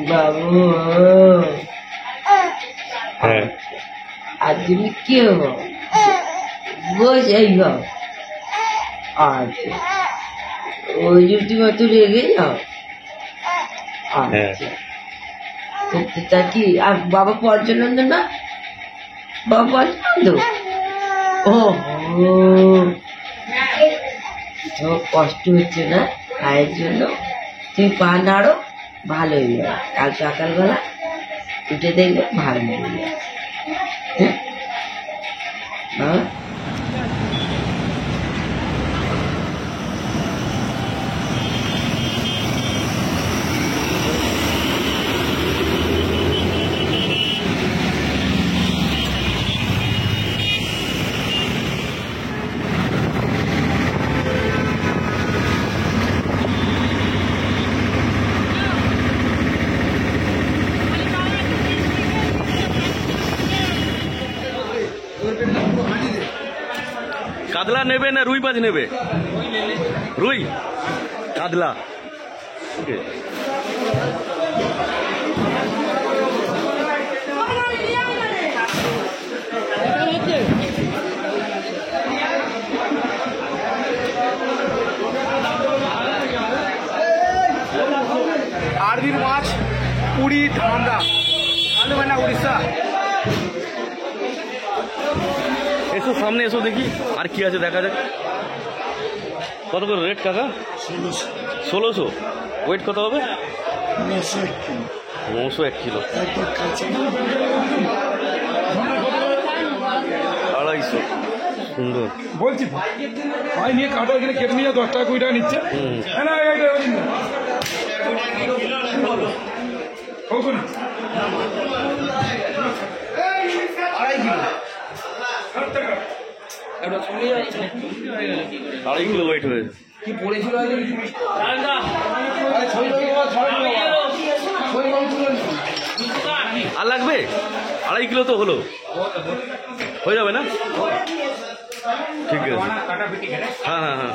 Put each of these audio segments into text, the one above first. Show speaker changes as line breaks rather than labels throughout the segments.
বাবু আর তুমি কি হবো বসে আচ্ছা ওই যে তুমি অত রেগে যাও আচ্ছা তা কি আর বাবা পঞ্চানন্দ না বাবা পঞ্চানন্দ ও কষ্ট হচ্ছে না খায়ের জন্য তুমি পা নাড়ো ভালো হয়ে যাবে কাল সকালবেলা উঠে দেখবে ভালো হয়ে যাবে হ্যাঁ
কাতলা নেবে না রুই মাছ নেবে রুই কাতলা
আরবির মাছ পুরী ধান্দা আলুবানা উড়িষ্যা
এসো সামনে এসো দেখি আর কি আছে দেখা যাক কত করে রেট কাকা 1600 ওয়েট কত হবে 900 1 কিলো 250 সুন্দর
বলছি ভাই নিয়ে কাটো এখানে কেটে নিয়ে 10 টাকা 20 টাকা নিচ্ছে না
আড়াই কিলো ওয়েট হয়েছে
কি পড়েছিল
আর লাগবে 2.5 কিলো তো হলো হয়ে যাবে না ঠিক আছে হ্যাঁ হ্যাঁ হ্যাঁ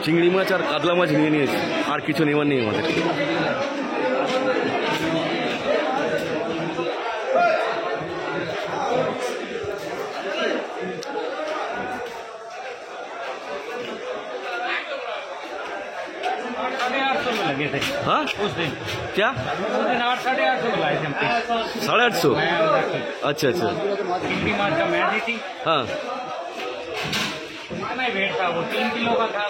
চিংড়ি মাছ আর কাতলা মাছ নিয়ে নিয়েছি আর কিছু নেওয়ার নেই আমাদের हाँ क्या 850 अच्छा अच्छा हाँ
वेट था वो 3 किलो का था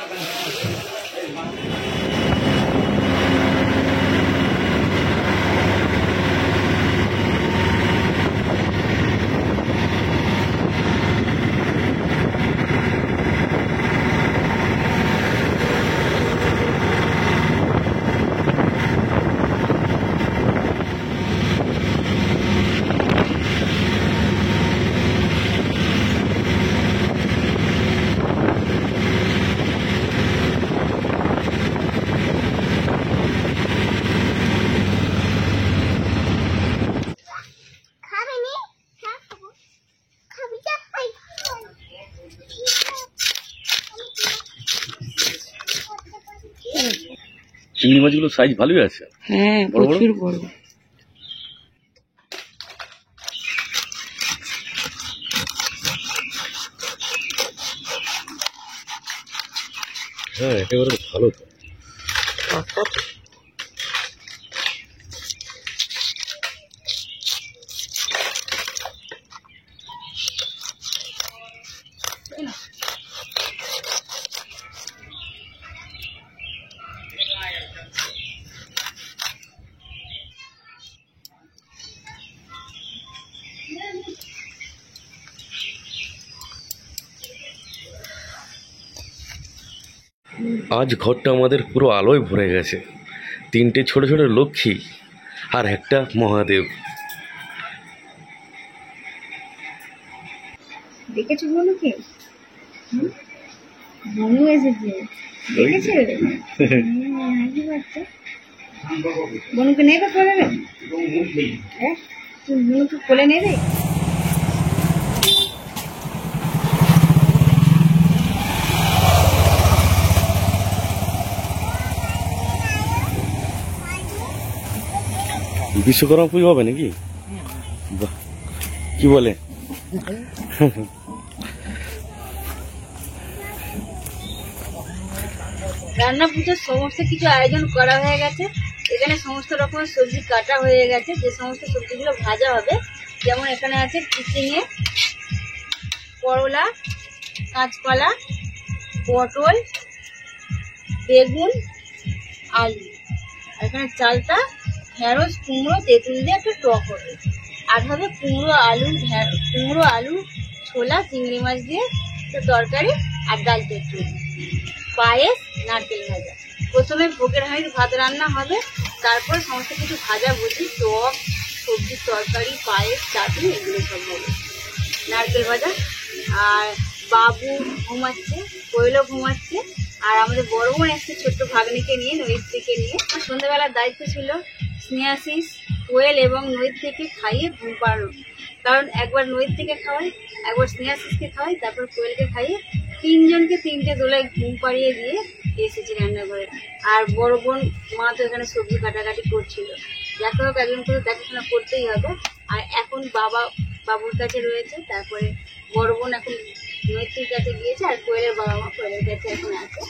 চিংড়ি মাছগুলো সাইজ ভালোই আছে
হ্যাঁ প্রচুর বড়
হ্যাঁ একেবারে ভালো তো আজ ঘরটা আমাদের পুরো আলোয় ভরে গেছে 3টে ছোট ছোট লক্ষ্মী আর একটা মহাদেব
দেখেছো বনুকে বনু এসেছে দেখেছো হাসি পাচ্ছে মনুকে নেবে করে নেবে হ্যাঁ তুমি মনুকে কোলে নেবে
বিশ্বকর্মা পুজো হবে নাকি? বাহ, কি বলে?
রান্না পুজোর সমস্ত কিছু আয়োজন করা হয়ে গেছে। এখানে সমস্ত রকমের সবজি কাটা হয়ে গেছে, যে সমস্ত সবজিগুলো ভাজা হবে। যেমন এখানে আছে চিচিঙে, করলা, কাঁচকলা, পটল, বেগুন, আলু। আর এখানে চালটা ঢেঁড়স, কুমড়ো, তেঁতুল দিয়ে একটা টক হবে। আর হবে কুমড়ো আলু, ছোলা, চিংড়ি মাছ দিয়ে একটা তরকারি আর ডাল চচ্চড়ি, পায়েস, নারকেল ভাজা। প্রথমে ভোগের হাঁড়ির ভাত রান্না হবে, তারপর সমস্ত কিছু ভাজা ভুজি, টক, সবজির তরকারি, পায়েস, চাটনি এগুলো সব হবে, নারকেল ভাজা। আর বাবু ঘুমাচ্ছে, কোয়েলও ঘুমাচ্ছে। আর আমাদের বড় বোন এসছে ছোট্ট ভাগ্নিকে নিয়ে, নদীর থেকে নিয়ে। সন্ধ্যাবেলার দায়িত্ব ছিল স্নেহাশিস, কোয়েল এবং নদীর থেকে খাইয়ে ঘুম পাড়ানো। কারণ একবার নদীর থেকে খাওয়াই, একবার স্নেহাশিসকে খাওয়াই, তারপর কোয়েলকে খাইয়ে তিনজনকে তিনটে দোলায় ঘুম পাড়িয়ে দিয়ে এসেছি রান্নাঘরে। আর বড় বোন মা তো এখানে সবজি কাটাকাটি করছিল। যাকে হোক একজন করে দেখাশোনা করতেই হবে। আর এখন বাবুর কাছে রয়েছে, তারপরে বড় বোন এখন নৈতির কাছে গিয়েছে, আর কোয়েলের বাবা মা কোয়েলের কাছে এখন আছে।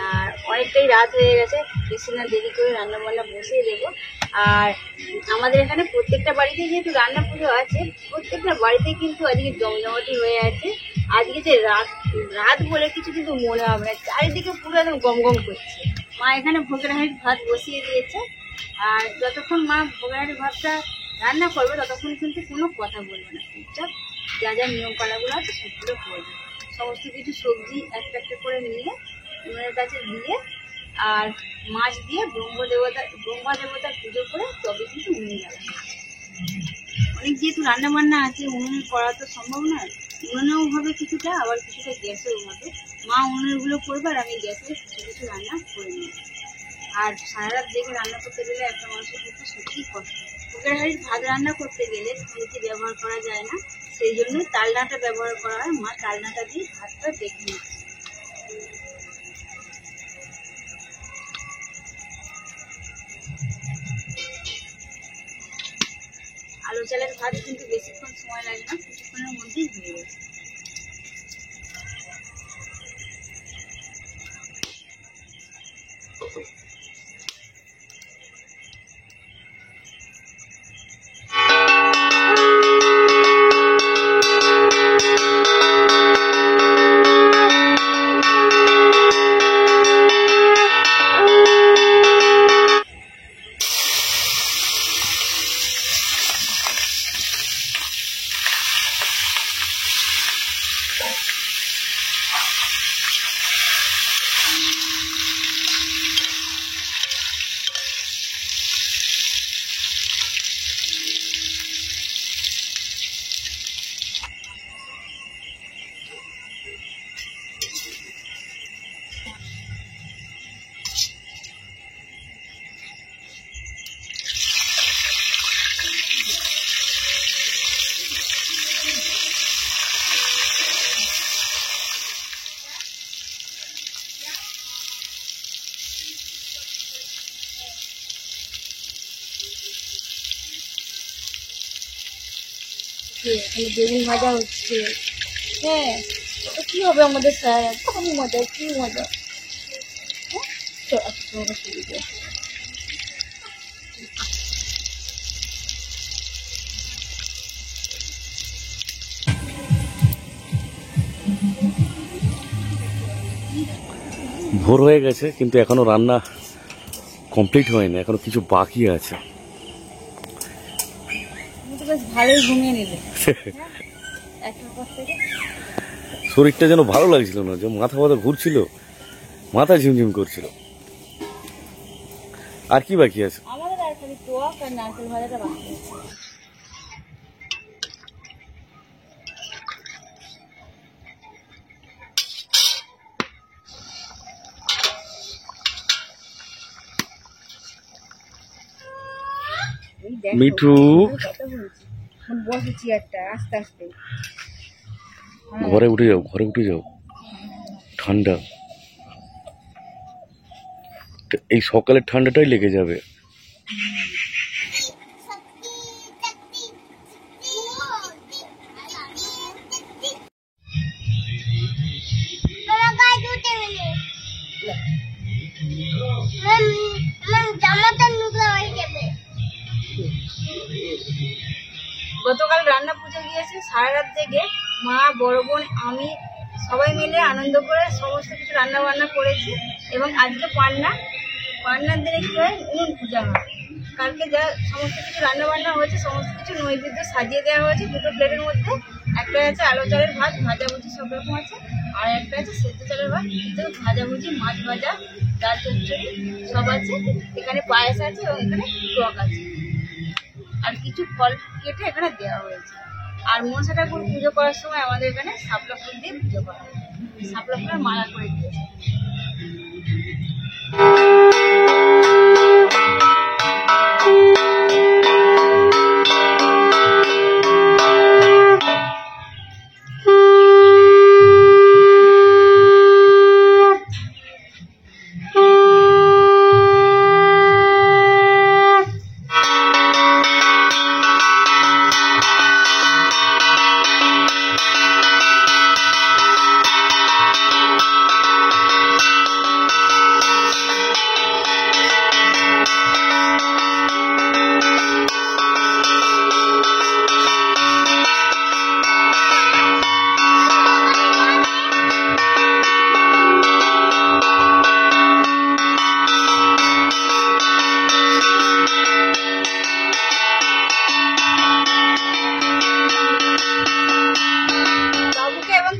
আর অনেকটাই রাত হয়ে গেছে, বেশি না দেরি করে রান্না বান্না বসিয়ে দেবো। আর আমাদের এখানে প্রত্যেকটা বাড়িতে যেহেতু রান্না পুজো আছে, প্রত্যেকটা বাড়িতে কিন্তু আজকে জমজমাটি হয়ে আছে। আজকে যে রাত বলে কিছু কিন্তু মনে হবে না, চারিদিকে পুরো একদম গম গম করছে। মা এখানে ভোগের হাঁড়ির ভাত বসিয়ে দিয়েছে। আর যতক্ষণ মা ভোগের হাঁড়ির ভাতটা রান্না করবে ততক্ষণ কিন্তু কোনো কথা বলবে না, চুপচাপ যা যা নিয়ম পালাগুলো আছে সেগুলো করবে। সমস্ত কিছু সবজি একটা একটা করে নিয়ে উনুনের কাছে দিয়ে আর মাছ দিয়ে ব্রহ্মা দেবতার পুজো করে তবে কিন্তু উনুনে জ্বালানো। অনেক যেহেতু রান্না বান্না আছে, উনুনে করা তো সম্ভব নয়। উনুনেও হবে কিছুটা, আবার কিছুটা গ্যাসেও হবে। মা উনুনেরগুলো করবে আর আমি গ্যাসে কিছু কিছু রান্না করে নেব। আর সারা রাত জেগে রান্না করতে গেলে একটা মানুষের ক্ষেত্রে সত্যিই কষ্ট। ভোগের হাঁড়ির ভাত রান্না করতে গেলে খুন্তি ব্যবহার করা যায় না, সেই জন্যই তালনাটা ব্যবহার করা হয়। মা তালনাটা দিয়ে ভাতটা দেখে নিচ্ছে। আলু চালের ভাত কিন্তু বেশিক্ষণ সময় লাগে না, কিছুক্ষণের মধ্যেই হয়ে গেছে। এখানে বেগুন ভাজা হচ্ছে। হ্যাঁ, তো কি হবে আমাদের স্যার, খুবই মজা, কি মজা।
ভোর হয়ে গেছে কিন্তু এখনো রান্না কমপ্লিট হয়নি, এখনো কিছু বাকি আছে।
বেশ ভালোই ঘুমিয়ে নিলে একটার পর থেকে।
শরীরটা যেন ভালো লাগছিল না, যে মাথা মাথা ঘুরছিল, মাথা ঝিমঝিম করছিল। আর কি বাকি আছে?
আমাদের আর খালি টক আর নারকেল ভাজাটা বাকি আছে। দেখো,
মিঠু
কথা বলছি। এখন বসে চেয়ারটা আস্তে আস্তে।
ঘরে উঠে যাও, ঘরে উঠে যাও, ঠান্ডা। এই সকালের ঠান্ডাটাই লেগে যাবে।
গতকাল রান্না পুজো গিয়েছে, সারা রাত জেগে মা, বড় বোন, আমি সবাই মিলে আনন্দ করে সমস্ত কিছু রান্না বান্না করেছি। এবং আজকে পান্নার দিনে কি হয়, উনুন পূজা হয়। কালকে যা সমস্ত কিছু রান্না বান্না হয়েছে, সমস্ত কিছু নৈবেদ্য সাজিয়ে দেওয়া হয়েছে দুটো প্লেটের মধ্যে। একটা আছে আলো চালের ভাত, ভাজাভুজি সব রকম আছে, আর একটা আছে সেদ্ধ চালের ভাত, কিন্তু ভাজাভুজি, মাছ ভাজা, ডাল চচ্চড়ি সব আছে। এখানে পায়েস আছে এবং এখানে টক আছে, আর কিছু ফল কেটে এখানে দেওয়া হয়েছে। আর মনসা ঠাকুর পুজো করার সময় আমাদের এখানে শাপলা ফুল দিয়ে পুজো করা হয়, শাপলা ফুলের মালা করে দিয়েছে।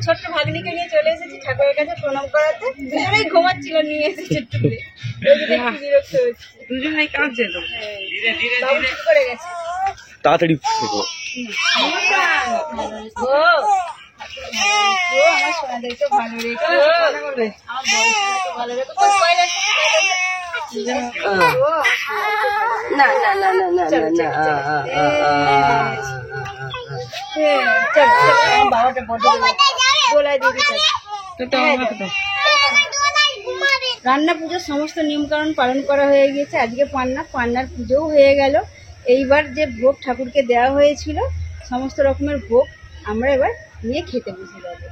ছোট্ট ভাগ্নিকে নিয়ে চলে এসেছি ঠাকুরের কাছে প্রণাম করাতে। দুজনেই ঘুমাচ্ছিল, নিয়ে এসেছে টুলে, বিরক্ত হচ্ছে, দুজনেই কাঁদছে তো। বাবু ঠিক করে গেছে,
তাড়াতাড়ি শেখো।
আমার সোনাদেরকে ভালো রেখো, আমার বয়সকে ভালো রেখো। তোর কয় লাগছে?
না না না না না না না
বাবাটা গোলায় দিয়ে দিতে। রান্না পুজোর সমস্ত নিয়মকানুন পালন করা হয়ে গেছে। আজকে পান্নার পুজোও হয়ে গেল। এইবার যে ভোগ ঠাকুরকে দেওয়া হয়েছিল, সমস্ত রকমের ভোগ আমরা এবার নিয়ে খেতে বসে যাবো।